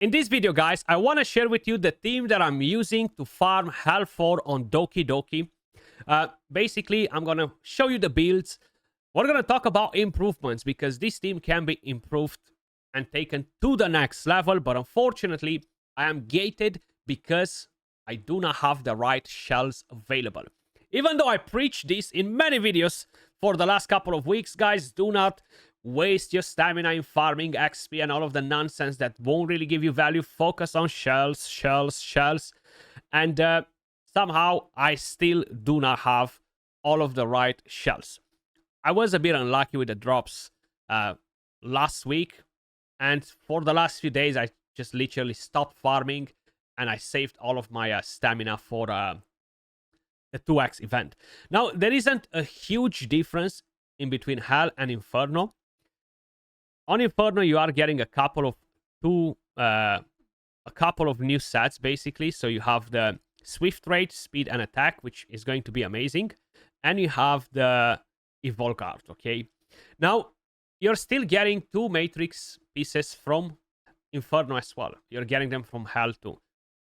In this video, guys, I want to share with you the team that I'm using to farm Hell 4 on DokiDoki. Basically, I'm going to show you the builds. We're going to talk about improvements because this team can be improved and taken to the next level. But unfortunately, I am gated because I do not have the right shells available. Even though I preach this in many videos for the last couple of weeks, guys, do not waste your stamina in farming XP and all of the nonsense that won't really give you value. Focus on shells. And somehow I still do not have all of the right shells. I was a bit unlucky with the drops last week. And for the last few days, I just literally stopped farming. And I saved all of my stamina for the 2x event. Now, there isn't a huge difference in between Hell and Inferno. On Inferno, you are getting a couple of new sets, basically. So you have the Swift Rate, Speed, and Attack, which is going to be amazing. And you have the Evolve Guard, okay? Now, you're still getting 2 Matrix pieces from Inferno as well. You're getting them from Hell too.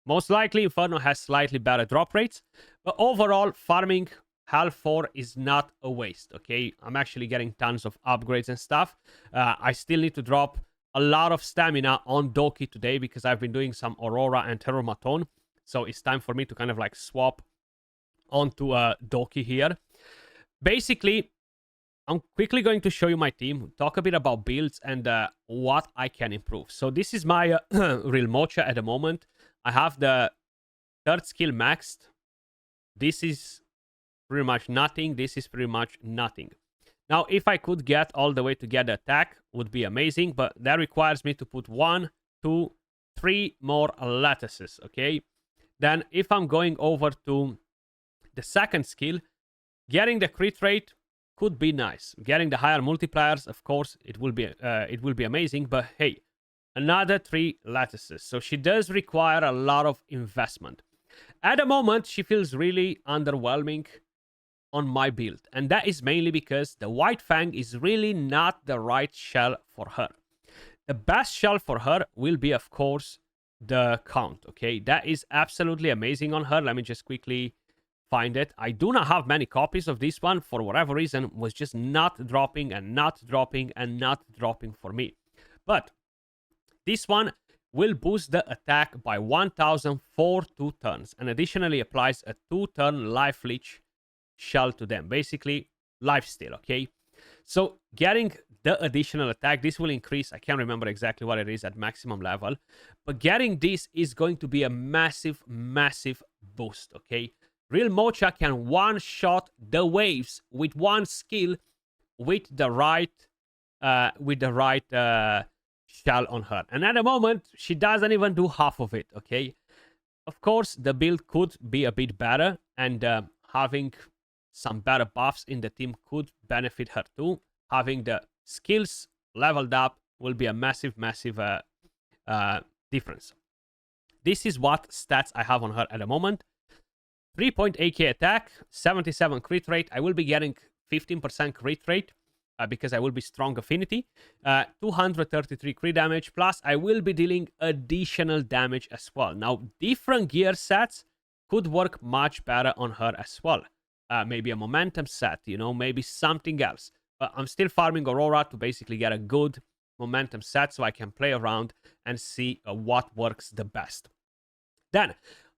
Most likely, Inferno has slightly better drop rates. But overall, farming Hell 4 is not a waste, okay? I'm actually getting tons of upgrades and stuff. I still need to drop a lot of stamina on Doki today because I've been doing some Aurora and Terrormaton. So it's time for me to kind of like swap onto Doki here. Basically, I'm quickly going to show you my team, talk a bit about builds and what I can improve. So this is my real mocha at the moment. I have the 3rd skill maxed. This is pretty much nothing. This is pretty much nothing. Now, if I could get all the way to get the attack, would be amazing. But that requires me to put 1, 2, 3 more lattices, okay? Then if I'm going over to the 2nd skill, getting the crit rate could be nice. Getting the higher multipliers, of course, it will be amazing. But hey, another 3 lattices. So she does require a lot of investment. At the moment, she feels really underwhelming on my build. And that is mainly because the White Fang is really not the right shell for her. The best shell for her will be, of course, the Count, okay? That is absolutely amazing on her. Let me just quickly find it. I do not have many copies of this one. For whatever reason, was just not dropping and not dropping and not dropping for me. But this one will boost the attack by 1000 for 2 turns and additionally applies a 2-turn life leech shell to them. Basically, lifesteal, okay? So getting the additional attack, this will increase. I can't remember exactly what it is at maximum level. But getting this is going to be a massive, massive boost, okay? Real Mocha can one-shot the waves with 1 skill with the right shell on her. And at the moment, she doesn't even do half of it, okay? Of course, the build could be a bit better, and having some better buffs in the team could benefit her too. Having the skills leveled up will be a massive, massive difference. This is what stats I have on her at the moment. 3.8k attack, 77 crit rate. I will be getting 15% crit rate because I will be strong affinity. 233 crit damage, plus I will be dealing additional damage as well. Now, different gear sets could work much better on her as well. Maybe a momentum set, you know, maybe something else. But I'm still farming Aurora to basically get a good momentum set so I can play around and see what works the best. Then,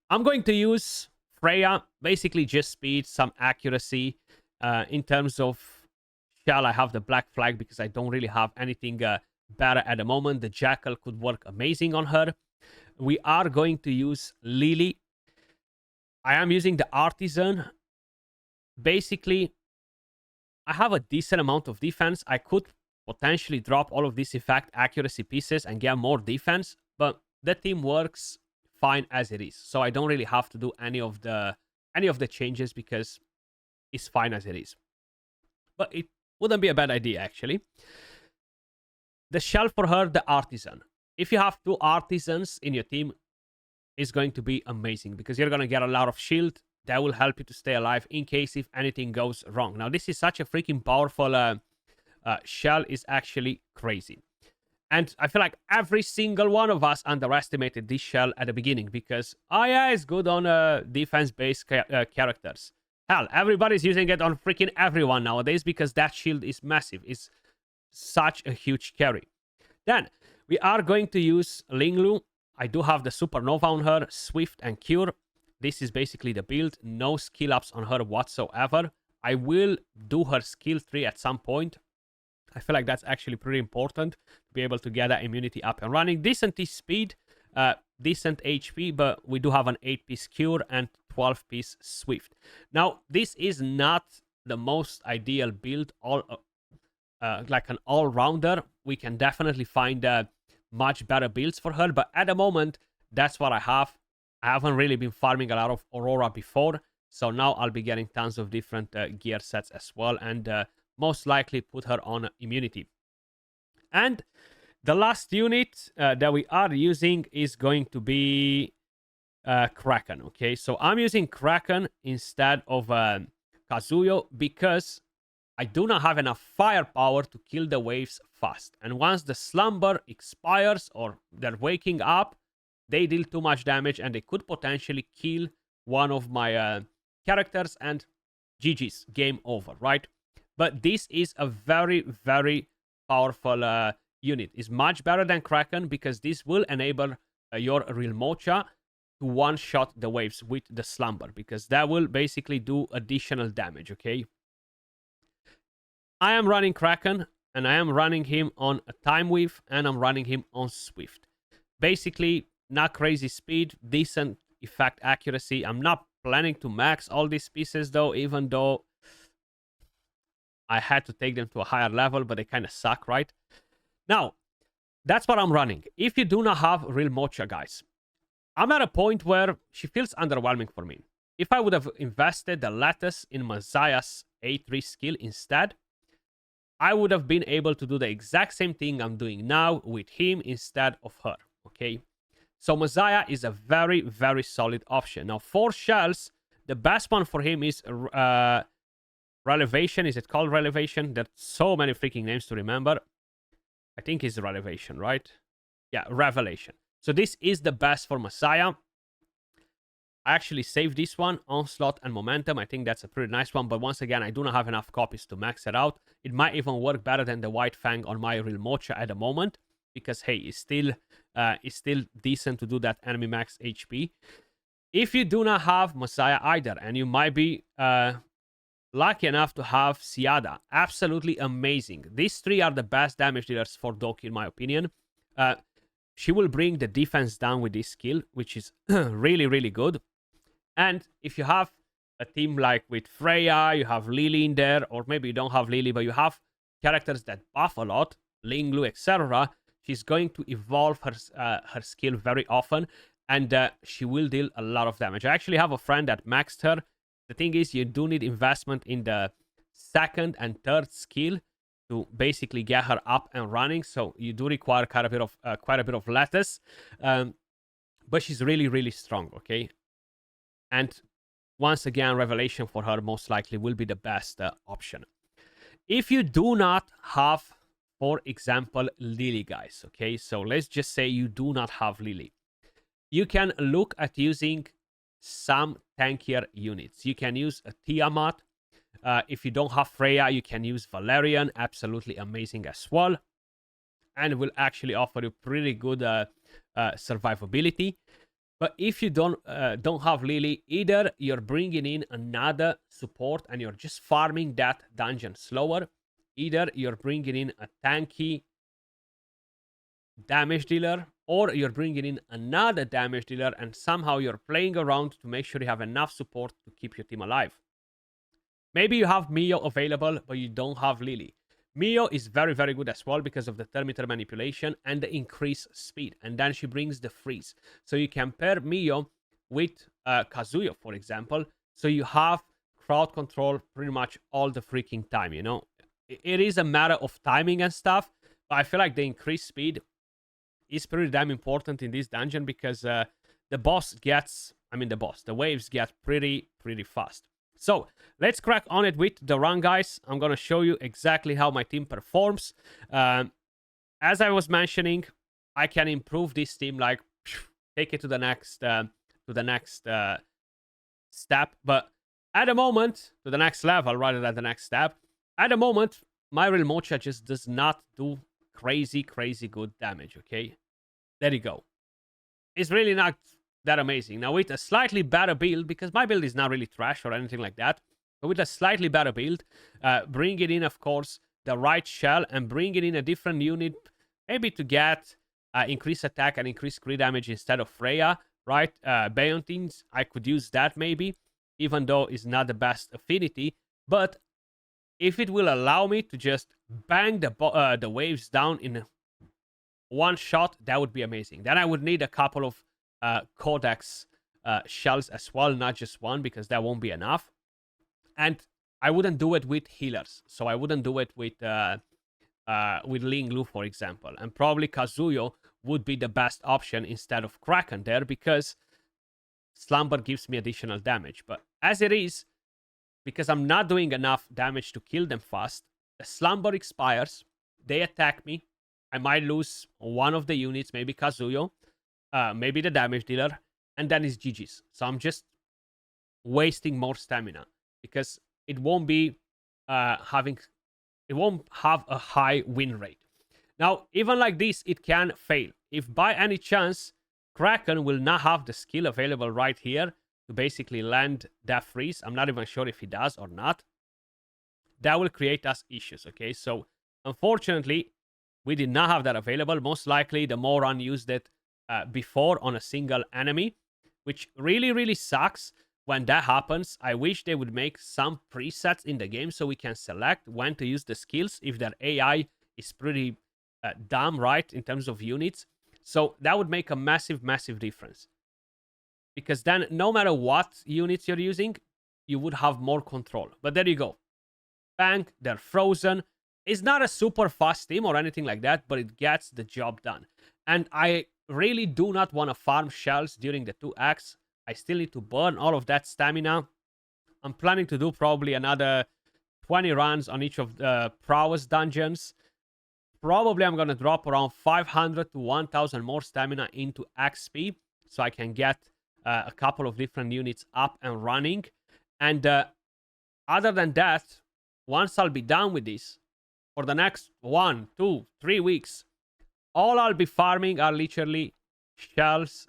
I'm going to use Freya, basically just speed, some accuracy. In terms of shell, I have the Black Flag because I don't really have anything better at the moment. The Jackal could work amazing on her. We are going to use Lily. I am using the Artisan. Basically, I have a decent amount of defense. I could potentially drop all of these effect accuracy pieces and get more defense, but the team works fine as it is. So I don't really have to do any of the changes because it's fine as it is. But it wouldn't be a bad idea, actually. The shell for her, the Artisan. If you have 2 Artisans in your team, it's going to be amazing because you're going to get a lot of shield. That will help you to stay alive in case if anything goes wrong. Now, this is such a freaking powerful shell. Is actually crazy. And I feel like every single one of us underestimated this shell at the beginning because, oh yeah, it's good on defense-based characters. Hell, everybody's using it on freaking everyone nowadays because that shield is massive. It's such a huge carry. Then we are going to use Linglu. I do have the Supernova on her, Swift and Cure. This is basically the build. No skill ups on her whatsoever. I will do her skill 3 at some point. I feel like that's actually pretty important to be able to get that immunity up and running. Decent speed, decent HP, but we do have an 8-piece Cure and 12-piece Swift. Now, this is not the most ideal build, like an all-rounder. We can definitely find much better builds for her, but at the moment, that's what I have. I haven't really been farming a lot of Aurora before, so now I'll be getting tons of different gear sets as well, and most likely put her on immunity. And the last unit that we are using is going to be Kraken, okay? So I'm using Kraken instead of Kazuyo because I do not have enough firepower to kill the waves fast. And once the slumber expires or they're waking up, they deal too much damage and they could potentially kill one of my characters and GG's, game over, right? But this is a very, very powerful unit. It's much better than Kraken because this will enable your Real Mocha to one-shot the waves with the Slumber because that will basically do additional damage, okay? I am running Kraken and I am running him on a Time Weave and I'm running him on Swift. Basically, not crazy speed, decent effect accuracy. I'm not planning to max all these pieces though, even though I had to take them to a higher level, but they kind of suck, right? Now, that's what I'm running. If you do not have Real Mocha, guys, I'm at a point where she feels underwhelming for me. If I would have invested the lattice in Messiah's A3 skill instead, I would have been able to do the exact same thing I'm doing now with him instead of her, okay? So Messiah is a very, very solid option. Now, for shells, the best one for him is Relevation. Is it called Relevation? There's so many freaking names to remember. I think it's Relevation, right? Yeah, Revelation. So this is the best for Messiah. I actually saved this one, Onslaught and Momentum. I think that's a pretty nice one. But once again, I do not have enough copies to max it out. It might even work better than the White Fang on my Real Mocha at the moment. Because, hey, it's still decent to do that enemy max HP. If you do not have Messiah either, and you might be lucky enough to have Siada, absolutely amazing. These three are the best damage dealers for Doki, in my opinion. She will bring the defense down with this skill, which is really, really good. And if you have a team like with Freya, you have Lily in there, or maybe you don't have Lily, but you have characters that buff a lot, Linglu, etc., she's going to evolve her skill very often, and she will deal a lot of damage. I actually have a friend that maxed her. The thing is, you do need investment in the second and third skill to basically get her up and running. So you do require quite a bit of lattice, but she's really, really strong. Okay, and once again, Revelation for her most likely will be the best option. If you do not have, for example, Lily, guys, okay? So let's just say you do not have Lily. You can look at using some tankier units. You can use a Tiamat. If you don't have Freya, you can use Valerian. Absolutely amazing as well. And will actually offer you pretty good survivability. But if you don't have Lily, either you're bringing in another support and you're just farming that dungeon slower, either you're bringing in a tanky damage dealer, or you're bringing in another damage dealer and somehow you're playing around to make sure you have enough support to keep your team alive. Maybe you have Mio available, but you don't have Lily. Mio is very, very good as well because of the thermometer manipulation and the increased speed. And then she brings the freeze. So you can pair Mio with Kazuyo, for example. So you have crowd control pretty much all the freaking time, you know. It is a matter of timing and stuff. But I feel like the increased speed is pretty damn important in this dungeon because the waves get pretty fast. So let's crack on it with the run, guys. I'm going to show you exactly how my team performs. as I was mentioning, I can improve this team, like take it to the next step. But at the moment, to the next level rather than the next step. At the moment, my Real Mocha just does not do crazy good damage. Okay, there you go. It's really not that amazing. Now with a slightly better build, because my build is not really trash or anything like that, but with a slightly better build, bringing in, of course, the right shell and bringing in a different unit, maybe to get increased attack and increased crit damage instead of Freya, right? Bayonetines, I could use that maybe, even though it's not the best affinity, but if it will allow me to just bang the waves down in one shot, that would be amazing. Then I would need a couple of Codex shells as well, not just one, because that won't be enough. And I wouldn't do it with healers, so I wouldn't do it with Ling Lu, for example. And probably Kazuyo would be the best option instead of Kraken there, because Slumber gives me additional damage. But as it is, because I'm not doing enough damage to kill them fast, the Slumber expires, they attack me, I might lose one of the units, maybe Kazuyo, maybe the damage dealer, and then it's GG's. So I'm just wasting more stamina, because it won't be it won't have a high win rate. Now, even like this, it can fail. If by any chance Kraken will not have the skill available right here to basically land Death Freeze, I'm not even sure if he does or not, that will create us issues, okay? So, unfortunately, we did not have that available. Most likely, the Moron used it before on a single enemy, which really sucks when that happens. I wish they would make some presets in the game so we can select when to use the skills if their AI is pretty dumb, right, in terms of units. So that would make a massive difference. Because then, no matter what units you're using, you would have more control. But there you go. Bang, they're frozen. It's not a super fast team or anything like that, but it gets the job done. And I really do not want to farm shells during the 2x. I still need to burn all of that stamina. I'm planning to do probably another 20 runs on each of the prowess dungeons. Probably I'm going to drop around 500 to 1000 more stamina into XP, so I can get a couple of different units up and running. And other than that, once I'll be done with this, for the next 1, 2, 3 weeks, all I'll be farming are literally shells.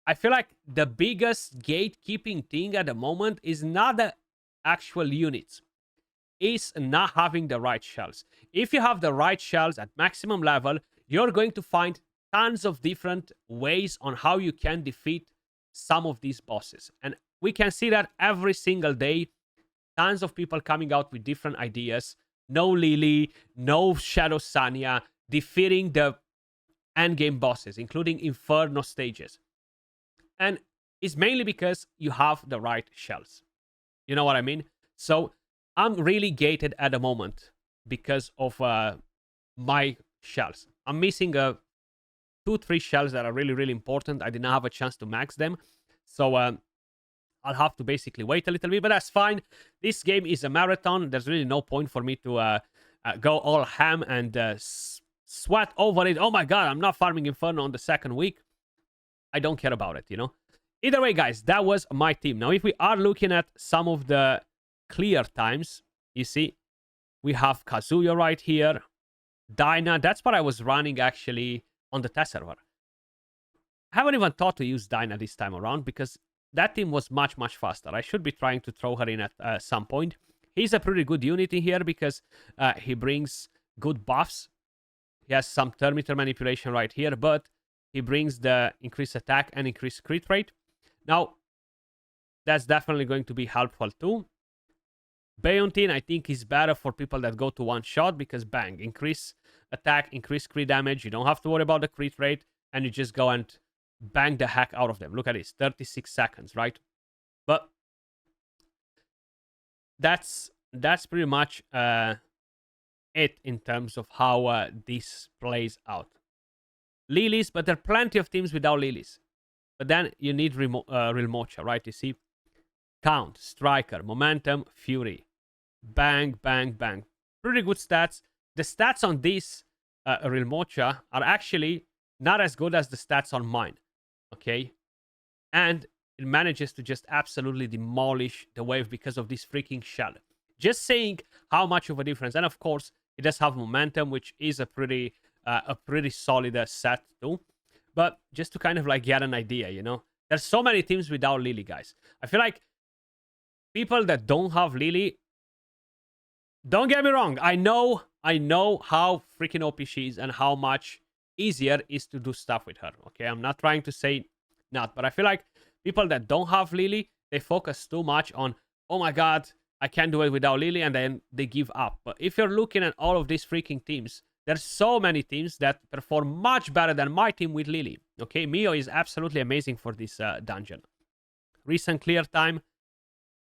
I feel like the biggest gatekeeping thing at the moment is not the actual units, is not having the right shells. If you have the right shells at maximum level, you're going to find tons of different ways on how you can defeat some of these bosses. And we can see that every single day. Tons of people coming out with different ideas. No Lily, no Shadow Sanya, defeating the endgame bosses, including Inferno stages. And it's mainly because you have the right shells. You know what I mean? So I'm really gated at the moment because of my shells. I'm missing 2-3 shells that are really important. I did not have a chance to max them. So I'll have to basically wait a little bit, but that's fine. This game is a marathon. There's really no point for me to go all ham and sweat over it. Oh my god, I'm not farming Inferno on the second week. I don't care about it, you know? Either way, guys, that was my team. Now, if we are looking at some of the clear times, you see, we have Kazuya right here. Dyna, that's what I was running, actually, on the test server. I haven't even thought to use Dyna this time around, because that team was much faster. I should be trying to throw her in at some point. He's a pretty good unit in here, because he brings good buffs. He has some Thermimeter manipulation right here, but he brings the increased attack and increased crit rate. Now, that's definitely going to be helpful too. Bayonetine, I think, is better for people that go to one shot, because bang, increase attack, increase crit damage. You don't have to worry about the crit rate, and you just go and bang the heck out of them. Look at this, 36 seconds, right? But that's pretty much it in terms of how this plays out. Lilies, but there are plenty of teams without Lilies. But then you need Real Mocha, right? You see, Count, Striker, Momentum, Fury. Bang. Pretty good stats. the stats on this Real Mocha are actually not as good as the stats on mine. Okay? And it manages to just absolutely demolish the wave because of this freaking shell. Just saying how much of a difference. And of course, it does have momentum, which is a pretty solid set too. But just to kind of like get an idea, you know, there's so many teams without Lily, guys. I feel like people that don't have Lily, don't get me wrong, I know how freaking OP she is and how much easier is to do stuff with her. Okay, I'm not trying to say not, but I feel like people that don't have Lily, they focus too much on, oh my god, I can't do it without Lily, and then they give up. But if you're looking at all of these freaking teams, there's so many teams that perform much better than my team with Lily. Okay, Mio is absolutely amazing for this dungeon. Recent clear time,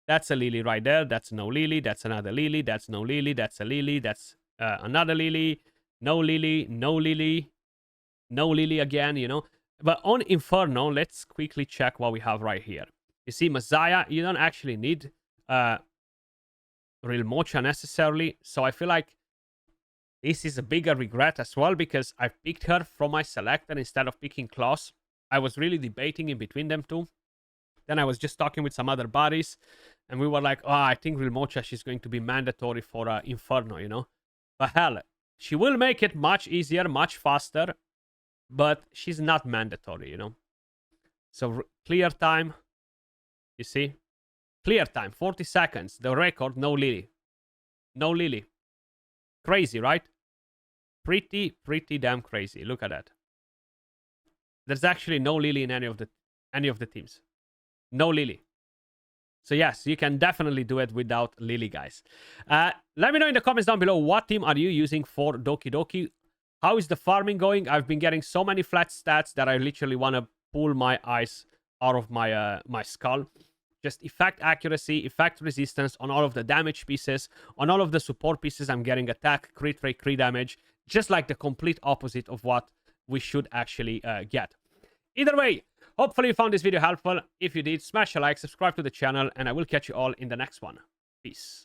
that's a Lily right there. That's no Lily. That's another Lily. That's no Lily. That's a Lily. That's another Lily. No Lily. No Lily. No Lily again, you know. But on Inferno, let's quickly check what we have right here. You see, Messiah, you don't actually need Real Mocha necessarily. So I feel like this is a bigger regret as well because I picked her from my selector instead of picking Klaus. I was really debating in between them two. Then I was just talking with some other buddies, and we were like, oh, I think Real Mocha, she's going to be mandatory for Inferno, you know? But hell, she will make it much easier, much faster, but she's not mandatory, you know? So clear time, you see? Clear time, 40 seconds. The record, no Lily. No Lily. Crazy, right? Pretty damn crazy. Look at that. There's actually no Lily in any of the teams. No Lily. So yes, you can definitely do it without Lily, guys. Let me know in the comments down below, what team are you using for DokiDoki? How is the farming going? I've been getting so many flat stats that I literally want to pull my eyes out of my my skull. Just effect accuracy, effect resistance on all of the damage pieces. On all of the support pieces, I'm getting attack, crit rate, crit damage. Just like the complete opposite of what we should actually get. Either way, hopefully you found this video helpful. If you did, smash a like, subscribe to the channel, and I will catch you all in the next one. Peace.